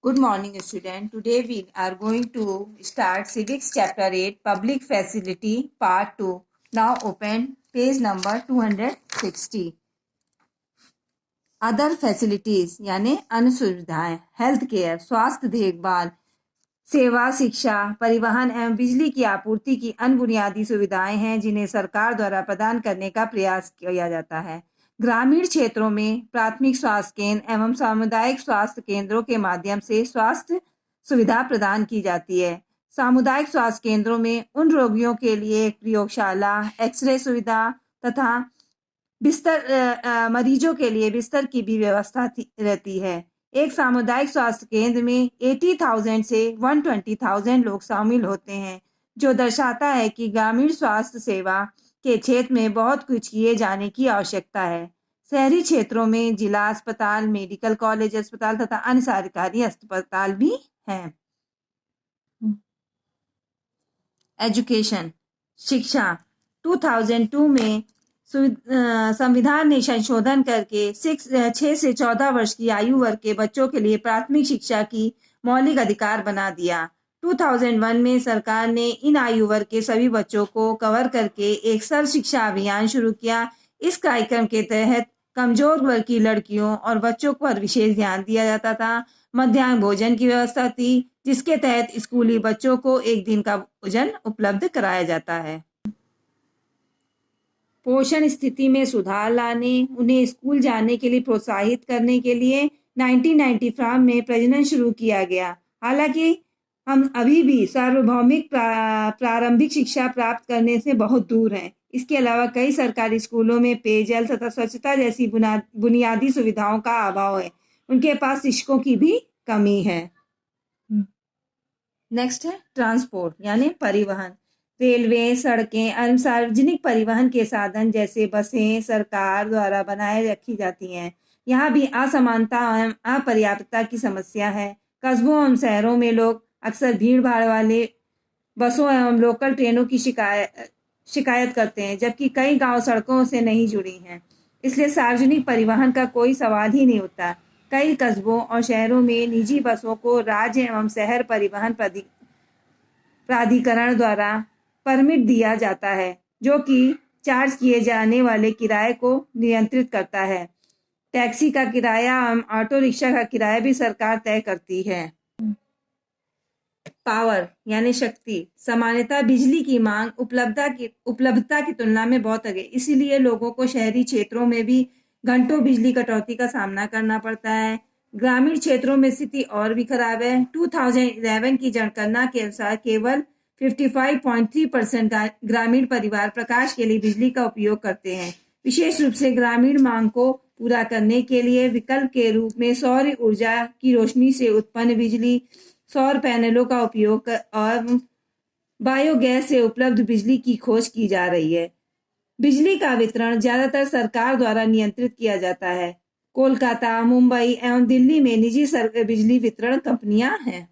Good morning, student. Today we are going to start Civics Chapter 8, Public Facility, Part 2. Now open page number 260. Other facilities यानी अन्य सुविधाएं, health care, स्वास्थ्य देखभाल, सेवा, शिक्षा, परिवहन एवं बिजली की आपूर्ति की अन्य बुनियादी सुविधाएं हैं जिन्हें सरकार द्वारा प्रदान करने का प्रयास किया जाता है। ग्रामीण क्षेत्रों में प्राथमिक स्वास्थ्य केंद्र एवं सामुदायिक स्वास्थ्य केंद्रों के माध्यम से स्वास्थ्य सुविधा प्रदान की जाती है। सामुदायिक स्वास्थ्य केंद्रों में उन रोगियों के लिए प्रयोगशाला, एक्सरे सुविधा तथा मरीजों के लिए बिस्तर की भी व्यवस्था रहती है। एक सामुदायिक स्वास्थ्य केंद्र में 80,000 से 120,000 लोग शामिल होते हैं, जो दर्शाता है कि ग्रामीण स्वास्थ्य सेवा के क्षेत्र में बहुत कुछ किए जाने की आवश्यकता है। शहरी क्षेत्रों में जिला अस्पताल, मेडिकल कॉलेज अस्पताल तथा अन्य सरकारी अस्पताल भी हैं। एजुकेशन, शिक्षा, 2002 में संविधान ने संशोधन करके 6 से 14 वर्ष की आयु वर्ग के बच्चों के लिए प्राथमिक शिक्षा की मौलिक अधिकार बना दिया। 2001 में सरकार ने इन आयु वर्ग के सभी बच्चों को कवर करके एक सर्व शिक्षा अभियान शुरू किया। इस कार्यक्रम के तहत कमजोर वर्ग की लड़कियों और बच्चों पर विशेष ध्यान दिया जाता था। मध्याह्न भोजन की व्यवस्था थी, जिसके तहत स्कूली बच्चों को एक दिन का भोजन उपलब्ध कराया जाता है। पोषण स्थिति में सुधार लाने, उन्हें स्कूल जाने के लिए प्रोत्साहित करने के लिए 1995 में प्रजनन शुरू किया गया। हालांकि हम अभी भी सार्वभौमिक प्रारंभिक शिक्षा प्राप्त करने से बहुत दूर हैं। इसके अलावा कई सरकारी स्कूलों में पेयजल तथा स्वच्छता जैसी बुनियादी सुविधाओं का अभाव है। उनके पास शिक्षकों की भी कमी है। नेक्स्ट है ट्रांसपोर्ट यानी परिवहन। रेलवे, सड़कें, अन्य सार्वजनिक परिवहन के साधन जैसे बसें सरकार द्वारा बनाए रखी जाती हैं। यहाँ भी असमानता एवं अपर्याप्तता की समस्या है। कस्बों एवं शहरों में लोग अक्सर भीड़ भाड़ वाले बसों एवं लोकल ट्रेनों की शिकायत करते हैं, जबकि कई गांव सड़कों से नहीं जुड़ी हैं। इसलिए सार्वजनिक परिवहन का कोई सवाल ही नहीं उठता। कई कस्बों और शहरों में निजी बसों को राज्य एवं शहर परिवहन प्राधिकरण द्वारा परमिट दिया जाता है, जो कि चार्ज किए जाने वाले किराए को नियंत्रित करता है। टैक्सी का किराया एवं ऑटो रिक्शा का किराया भी सरकार तय करती है। पावर यानी शक्ति, सामान्यतः बिजली की मांग उपलब्धता की तुलना में बहुत है। इसीलिए लोगों को शहरी क्षेत्रों में भी घंटों बिजली कटौती का सामना करना पड़ता है। ग्रामीण क्षेत्रों में स्थिति और भी खराब है। 2011 की जनगणना के अनुसार केवल 55.3% ग्रामीण परिवार प्रकाश के लिए बिजली का उपयोग करते हैं। विशेष रूप से ग्रामीण मांग को पूरा करने के लिए विकल्प के रूप में सौर ऊर्जा की रोशनी से उत्पन्न बिजली, सौर पैनलों का उपयोग और बायोगैस से उपलब्ध बिजली की खोज की जा रही है। बिजली का वितरण ज्यादातर सरकार द्वारा नियंत्रित किया जाता है। कोलकाता, मुंबई एवं दिल्ली में निजी बिजली वितरण कंपनियां हैं,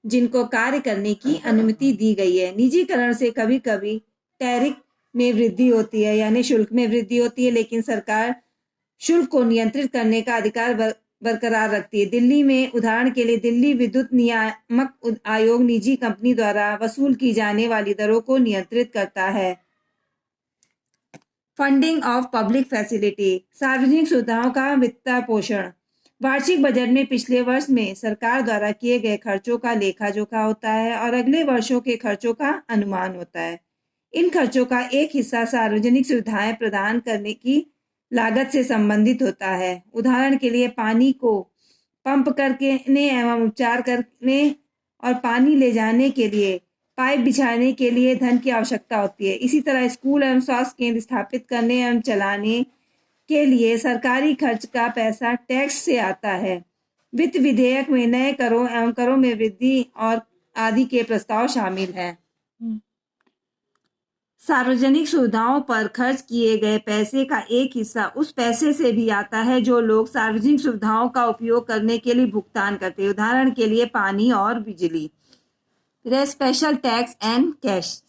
जिनको कार्य करने की अनुमति दी गई है। निजीकरण से कभी कभी टैरिफ में वृद्धि होती है यानी शुल्क में वृद्धि होती है, लेकिन सरकार शुल्क को नियंत्रित करने का अधिकार बरकरार रखती है। दिल्ली में उदाहरण के लिए दिल्ली विद्युत नियामक आयोग निजी कंपनी द्वारा वसूल की जाने वाली दरों को नियंत्रित करता है। फंडिंग ऑफ पब्लिक फैसिलिटी, सार्वजनिक सुविधाओं का वित्त पोषण। वार्षिक बजट में पिछले वर्ष में सरकार द्वारा किए गए खर्चों का लेखा जोखा होता है और अगले वर्षों के खर्चों का अनुमान होता है। इन खर्चों का एक हिस्सा सार्वजनिक सुविधाएं प्रदान करने की लागत से संबंधित होता है। उदाहरण के लिए पानी को पंप करने एवं उपचार करने और पानी ले जाने के लिए पाइप बिछाने के लिए धन की आवश्यकता होती है। इसी तरह स्कूल एवं स्वास्थ्य केंद्र स्थापित करने एवं चलाने के लिए सरकारी खर्च का पैसा टैक्स से आता है। वित्त विधेयक में नए करों एवं करों में वृद्धि और आदि के प्रस्ताव शामिल हैं। सार्वजनिक सुविधाओं पर खर्च किए गए पैसे का एक हिस्सा उस पैसे से भी आता है जो लोग सार्वजनिक सुविधाओं का उपयोग करने के लिए भुगतान करते हैं। उदाहरण के लिए पानी और बिजली। स्पेशल टैक्स एंड कैश,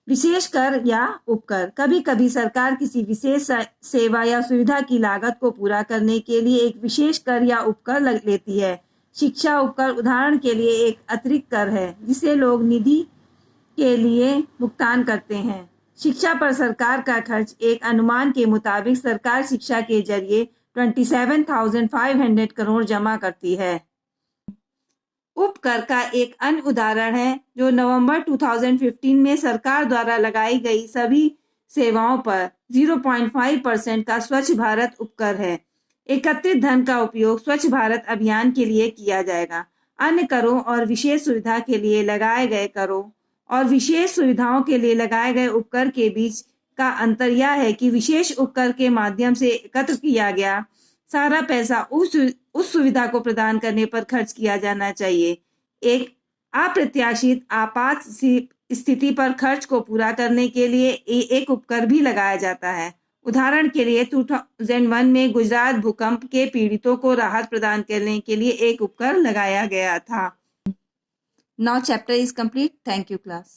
विशेष कर या उपकर। कभी कभी सरकार किसी विशेष सेवा या सुविधा की लागत को पूरा करने के लिए एक विशेष कर या उपकर लेती है। शिक्षा उपकर उदाहरण के लिए एक अतिरिक्त कर है जिसे लोग निधि के लिए भुगतान करते हैं। शिक्षा पर सरकार का खर्च एक अनुमान के मुताबिक सरकार शिक्षा के जरिए 27,500 करोड़ जमा करती है। उपकर का एक अन्य उदाहरण है जो नवंबर 2015 में सरकार द्वारा लगाई गई सभी सेवाओं पर 0.5% का स्वच्छ भारत उपकर है। एकत्रित धन का उपयोग स्वच्छ भारत अभियान के लिए किया जाएगा। अन्य करों और विशेष सुविधा के लिए लगाए गए करों और विशेष सुविधाओं के लिए लगाए गए उपकर के बीच का अंतर यह है कि विशेष उपकर के माध्यम से एकत्र किया गया सारा पैसा उस सुविधा को प्रदान करने पर खर्च किया जाना चाहिए। एक अप्रत्याशित आपात स्थिति पर खर्च को पूरा करने के लिए एक उपकर भी लगाया जाता है। उदाहरण के लिए 2001 में गुजरात भूकंप के पीड़ितों को राहत प्रदान करने के लिए एक उपकर लगाया गया था। Now chapter is complete. Thank you class.